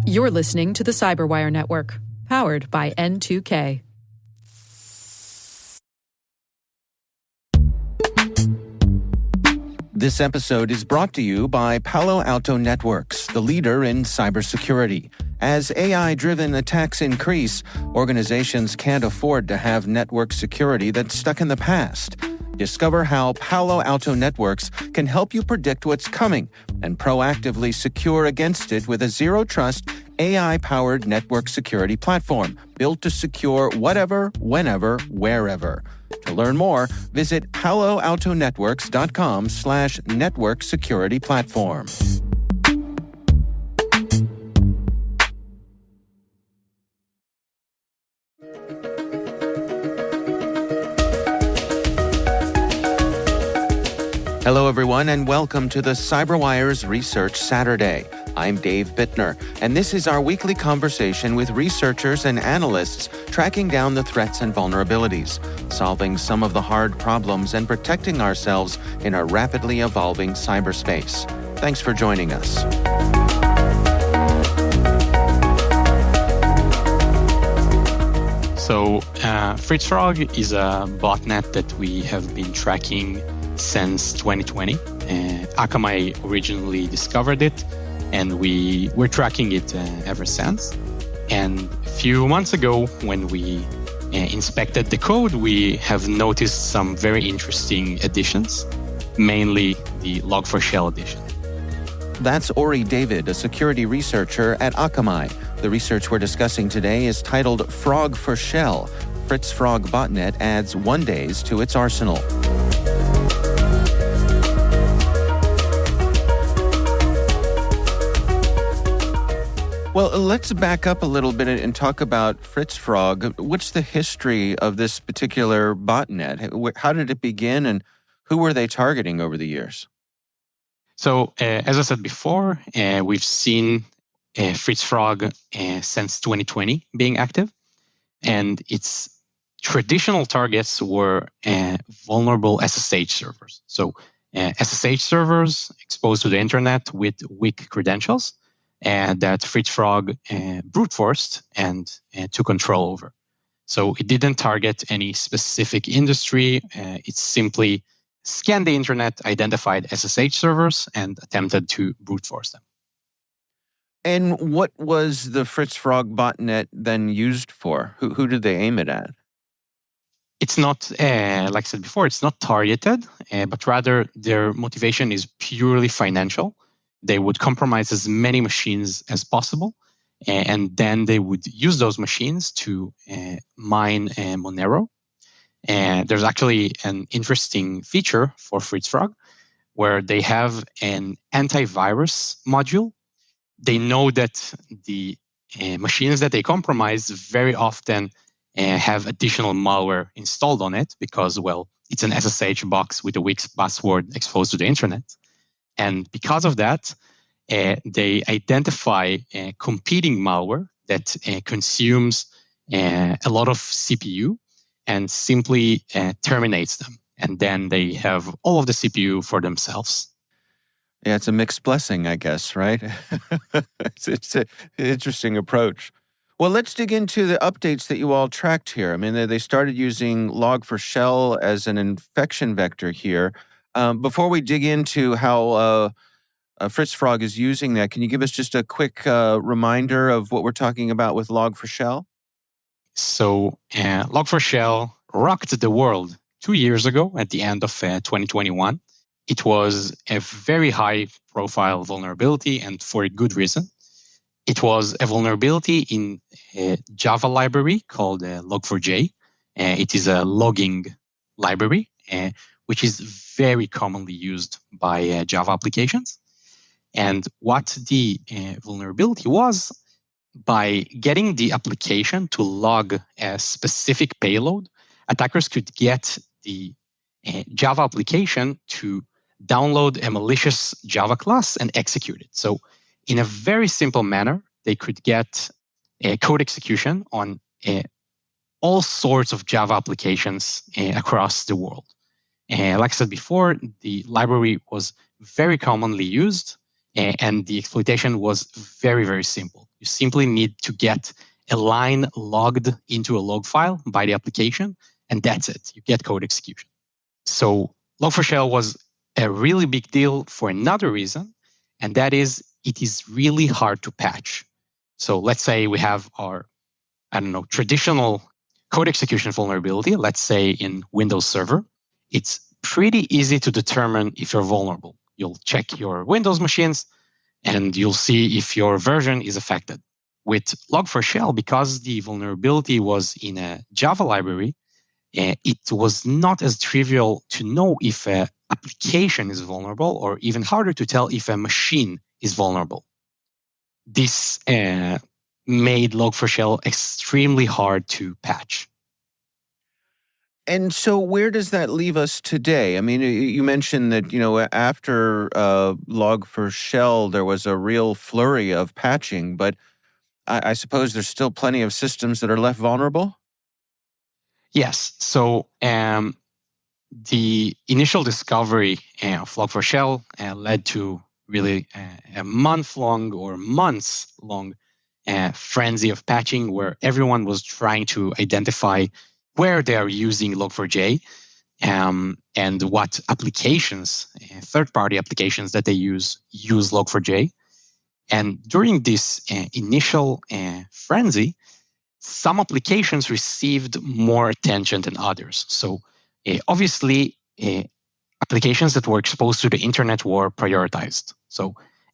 You're listening to the Cyberwire Network, powered by N2K. This episode is brought to you by Palo Alto Networks, the leader in cybersecurity. As AI-driven attacks increase, organizations can't afford to have network security that's stuck in the past. Discover how Palo Alto Networks can help you predict what's coming and proactively secure against it with a zero-trust, AI-powered network security platform built to secure whatever, whenever, wherever. To learn more, visit paloaltonetworks.com/network security platform. Hello, everyone, and welcome to the CyberWire's Research Saturday. I'm Dave Bittner, and this is our weekly conversation with researchers and analysts tracking down the threats and vulnerabilities, solving some of the hard problems, and protecting ourselves in a rapidly evolving cyberspace. Thanks for joining us. So, FritzFrog is a botnet that we have been tracking since 2020. Akamai originally discovered it, and we were tracking it ever since. And a few months ago, when we inspected the code, we have noticed some very interesting additions, mainly the Log4Shell addition. That's Ori David, a security researcher at Akamai. The research we're discussing today is titled Frog for Shell. FritzFrog Botnet adds One-Days to its arsenal. Well, let's back up a little bit and talk about FritzFrog. What's the history of this particular botnet? How did it begin, and who were they targeting over the years? So, as I said before, we've seen FritzFrog since 2020 being active, and its traditional targets were vulnerable SSH servers. So, SSH servers exposed to the internet with weak credentials, and that FritzFrog brute forced and took control over. So it didn't target any specific industry. It simply scanned the internet, identified SSH servers, and attempted to brute force them. And what was the FritzFrog botnet then used for? Who did they aim it at? It's not, like I said before, it's not targeted, but rather their motivation is purely financial. They would compromise as many machines as possible, and then they would use those machines to mine Monero. And there's actually an interesting feature for FritzFrog where they have an antivirus module. They know that the machines that they compromise very often have additional malware installed on it because, well, it's an SSH box with a weak password exposed to the internet. And because of that, they identify competing malware that consumes a lot of CPU and simply terminates them. And then they have all of the CPU for themselves. Yeah, it's a mixed blessing, I guess, right? It's an interesting approach. Well, let's dig into the updates that you all tracked here. I mean, they started using Log4Shell as an infection vector here. Before we dig into how FritzFrog is using that, can you give us just a quick reminder of what we're talking about with Log4Shell? So Log4Shell rocked the world 2 years ago at the end of 2021. It was a very high-profile vulnerability, and for a good reason. It was a vulnerability in a Java library called Log4j. It is a logging library, which is very commonly used by Java applications. And what the vulnerability was, by getting the application to log a specific payload, attackers could get the Java application to download a malicious Java class and execute it. So in a very simple manner, they could get a code execution on all sorts of Java applications across the world. Like I said before, the library was very commonly used And the exploitation was very, very simple. You simply need to get a line logged into a log file by the application, and that's it. You get code execution. So Log4Shell was a really big deal for another reason, and that is it is really hard to patch. So let's say we have our, traditional code execution vulnerability, let's say in Windows Server. It's pretty easy to determine if you're vulnerable. You'll check your Windows machines, and you'll see if your version is affected. With Log4Shell, because the vulnerability was in a Java library, it was not as trivial to know if an application is vulnerable, or even harder to tell if a machine is vulnerable. This made Log4Shell extremely hard to patch. And so where does that leave us today? I mean, you mentioned that, after Log4Shell, there was a real flurry of patching, but I suppose there's still plenty of systems that are left vulnerable? Yes. So the initial discovery of Log4Shell led to really a month-long or months-long frenzy of patching where everyone was trying to identify where they are using Log4j and what applications, third-party applications that they use Log4j. And during this initial frenzy, some applications received more attention than others. So obviously, applications that were exposed to the internet were prioritized. So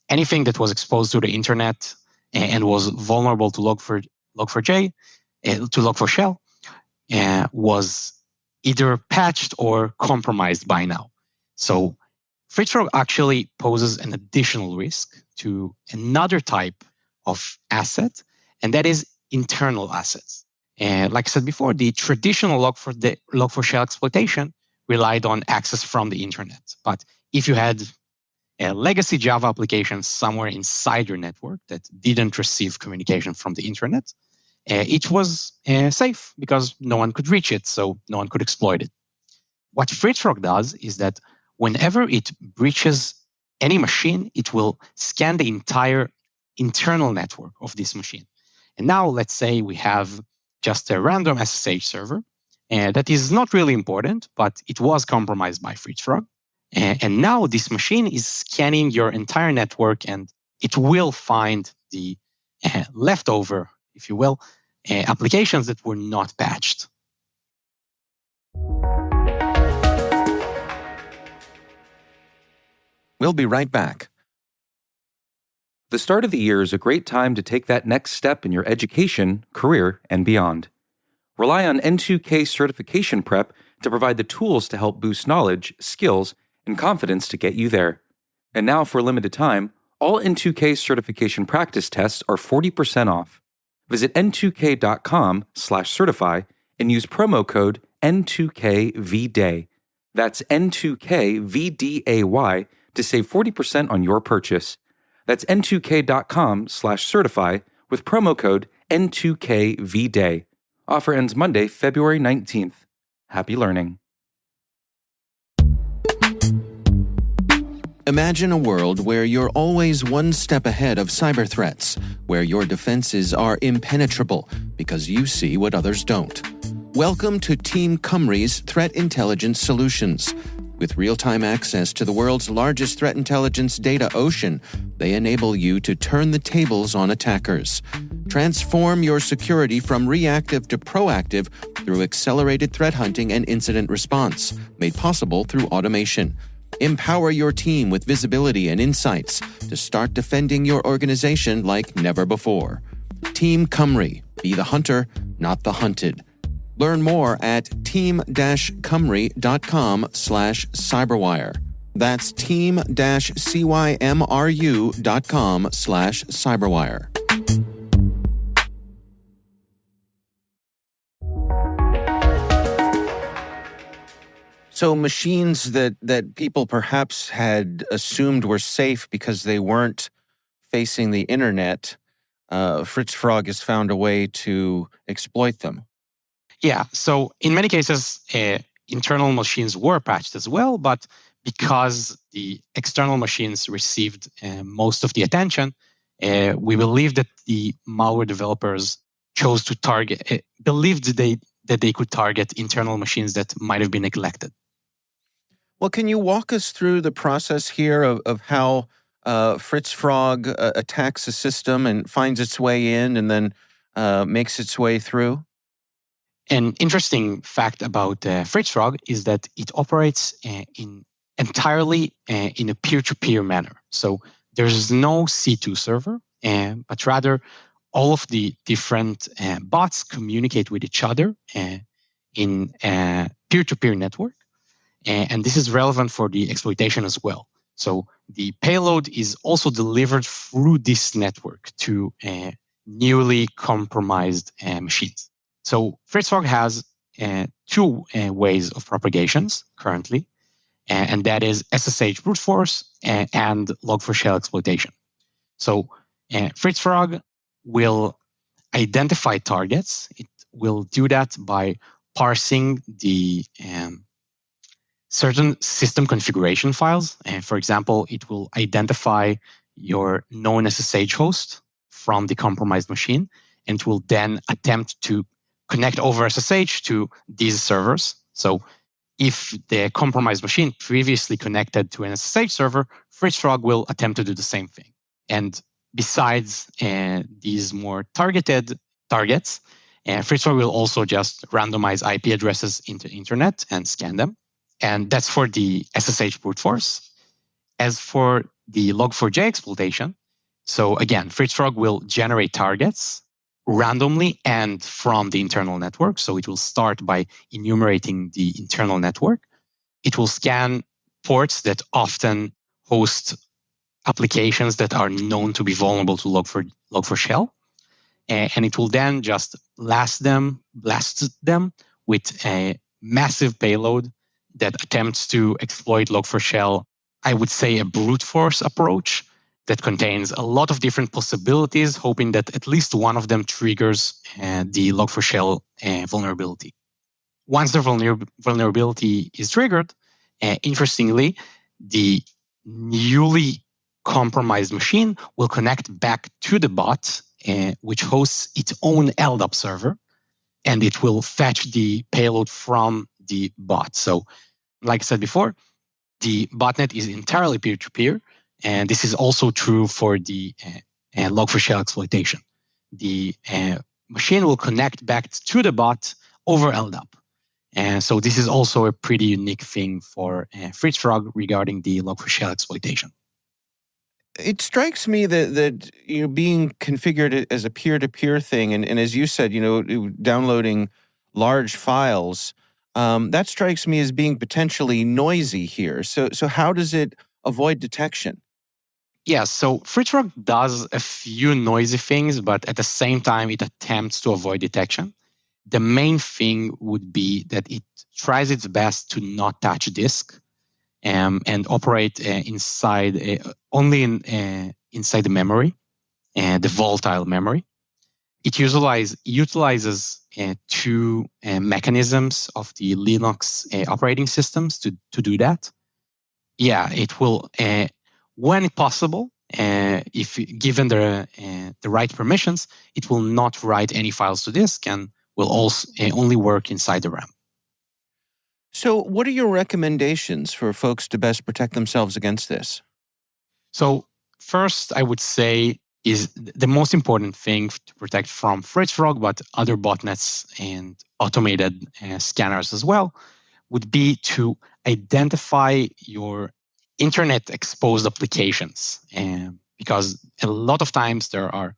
anything that was exposed to the internet and was vulnerable to Log4j, to Log4Shell, was either patched or compromised by now. So FritzFrog actually poses an additional risk to another type of asset, and that is internal assets. And like I said before, the traditional Log4Shell exploitation relied on access from the internet. But if you had a legacy Java application somewhere inside your network that didn't receive communication from the internet, it was safe because no one could reach it, so no one could exploit it. What FritzFrog does is that whenever it breaches any machine, it will scan the entire internal network of this machine. And now let's say we have just a random SSH server that is not really important, but it was compromised by FritzFrog. And now this machine is scanning your entire network, and it will find the leftover, if you will, applications that were not patched. We'll be right back. The start of the year is a great time to take that next step in your education, career, and beyond. Rely on N2K certification prep to provide the tools to help boost knowledge, skills, and confidence to get you there. And now, for a limited time, all N2K certification practice tests are 40% off. Visit n2k.com/certify and use promo code N2KVDAY. That's N2KVDAY to save 40% on your purchase. That's n2k.com/certify with promo code N2KVDAY. Offer ends Monday, February 19th. Happy learning. Imagine a world where you're always one step ahead of cyber threats, where your defenses are impenetrable because you see what others don't. Welcome to Team Cymru's Threat Intelligence Solutions. With real-time access to the world's largest threat intelligence data ocean, they enable you to turn the tables on attackers. Transform your security from reactive to proactive through accelerated threat hunting and incident response, made possible through automation. Empower your team with visibility and insights to start defending your organization like never before. Team Cymru. Be the hunter, not the hunted. Learn more at team-cymru.com/cyberwire. That's team-cymru.com/cyberwire. So machines that people perhaps had assumed were safe because they weren't facing the internet, FritzFrog has found a way to exploit them. Yeah, so in many cases, internal machines were patched as well, but because the external machines received most of the attention, we believe that the malware developers chose to target, believed that they could target internal machines that might have been neglected. Well, can you walk us through the process here of how FritzFrog attacks a system and finds its way in and then makes its way through? An interesting fact about FritzFrog is that it operates entirely in a peer-to-peer manner. So there's no C2 server, but rather all of the different bots communicate with each other in a peer-to-peer network. And this is relevant for the exploitation as well. So the payload is also delivered through this network to newly compromised machines. So FritzFrog has two ways of propagations currently, and that is SSH brute force and log4shell exploitation. So FritzFrog will identify targets. It will do that by parsing the certain system configuration files. For example, it will identify your known SSH host from the compromised machine, and it will then attempt to connect over SSH to these servers. So if the compromised machine previously connected to an SSH server, FritzFrog will attempt to do the same thing. And besides these more targeted targets, FritzFrog will also just randomize IP addresses into the internet and scan them. And that's for the SSH brute force. As for the log4j exploitation, so again, FritzFrog will generate targets randomly and from the internal network. So it will start by enumerating the internal network. It will scan ports that often host applications that are known to be vulnerable to log4shell. And it will then just blast them with a massive payload that attempts to exploit log4shell, I would say a brute force approach that contains a lot of different possibilities, hoping that at least one of them triggers the log4shell vulnerability. Once the vulnerability is triggered, interestingly, the newly compromised machine will connect back to the bot, which hosts its own LDAP server, and it will fetch the payload from the bot. So, like I said before, the botnet is entirely peer-to-peer, and this is also true for the log4shell exploitation. The machine will connect back to the bot over LDAP. And so this is also a pretty unique thing for FritzFrog regarding the log4shell exploitation. It strikes me that being configured as a peer-to-peer thing, and as you said, downloading large files, that strikes me as being potentially noisy here. So how does it avoid detection? Yeah, so FritzFrog does a few noisy things, but at the same time, it attempts to avoid detection. The main thing would be that it tries its best to not touch disk and operate inside the memory, the volatile memory. It utilizes two mechanisms of the Linux operating systems to do that. Yeah, it will, when possible, if given the right permissions, it will not write any files to disk and will also only work inside the RAM. So what are your recommendations for folks to best protect themselves against this? So first, I would say is the most important thing to protect from FritzFrog, but other botnets and automated scanners as well, would be to identify your internet exposed applications. Because a lot of times there are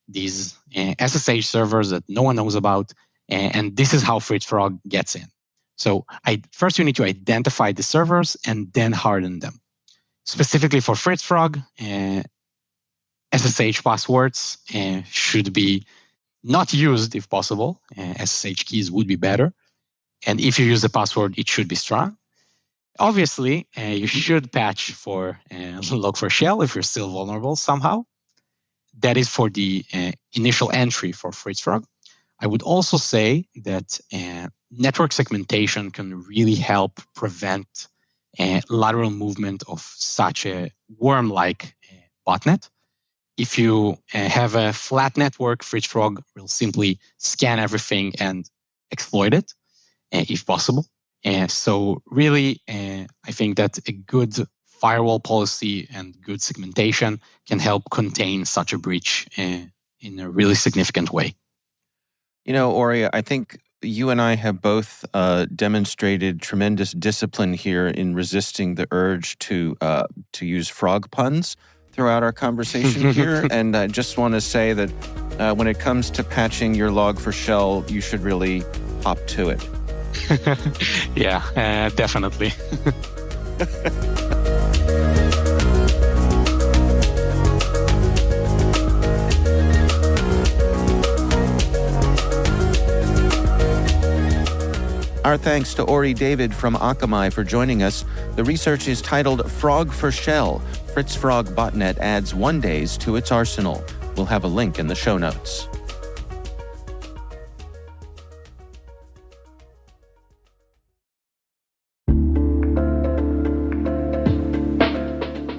these SSH servers that no one knows about, and this is how FritzFrog gets in. So first you need to identify the servers and then harden them. Specifically for FritzFrog, SSH passwords should be not used if possible. SSH keys would be better. And if you use a password, it should be strong. Obviously, you should patch for log4shell if you're still vulnerable somehow. That is for the initial entry for FritzFrog. I would also say that network segmentation can really help prevent lateral movement of such a worm-like botnet. If you have a flat network, FritzFrog will simply scan everything and exploit it, if possible. So really, I think that a good firewall policy and good segmentation can help contain such a breach in a really significant way. Ori, I think you and I have both demonstrated tremendous discipline here in resisting the urge to use frog puns throughout our conversation here. And I just want to say that when it comes to patching your log4shell, you should really hop to it. Yeah, definitely. Our thanks to Ori David from Akamai for joining us. The research is titled Frog for Shell. FritzFrog Botnet adds One-Days to its arsenal. We'll have a link in the show notes.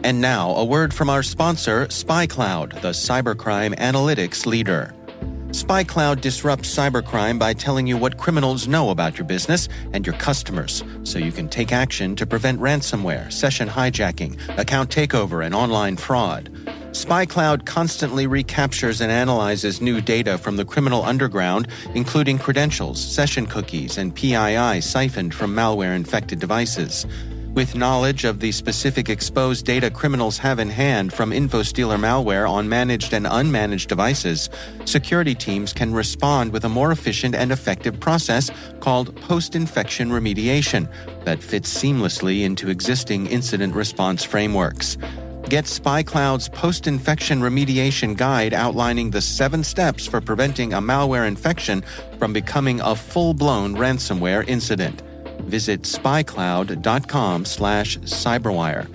And now, a word from our sponsor, SpyCloud, the cybercrime analytics leader. SpyCloud disrupts cybercrime by telling you what criminals know about your business and your customers, so you can take action to prevent ransomware, session hijacking, account takeover, and online fraud. SpyCloud constantly recaptures and analyzes new data from the criminal underground, including credentials, session cookies, and PII siphoned from malware-infected devices. With knowledge of the specific exposed data criminals have in hand from InfoStealer malware on managed and unmanaged devices, security teams can respond with a more efficient and effective process called post-infection remediation that fits seamlessly into existing incident response frameworks. Get SpyCloud's post-infection remediation guide outlining the 7 steps for preventing a malware infection from becoming a full-blown ransomware incident. Visit spycloud.com/cyberwire.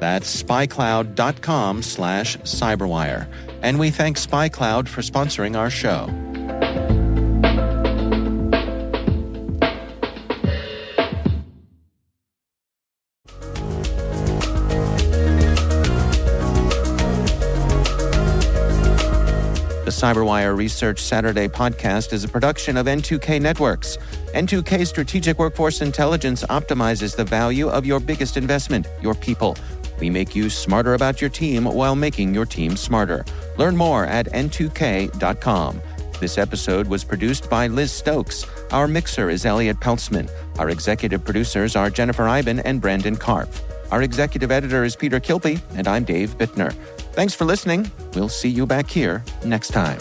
That's spycloud.com/cyberwire. And we thank SpyCloud for sponsoring our show. The CyberWire Research Saturday podcast is a production of N2K Networks. N2K Strategic Workforce Intelligence optimizes the value of your biggest investment, your people. We make you smarter about your team while making your team smarter. Learn more at n2k.com. This episode was produced by Liz Stokes. Our mixer is Elliot Peltzman. Our executive producers are Jennifer Iben and Brandon Karpf. Our executive editor is Peter Kilpie, and I'm Dave Bittner. Thanks for listening. We'll see you back here next time.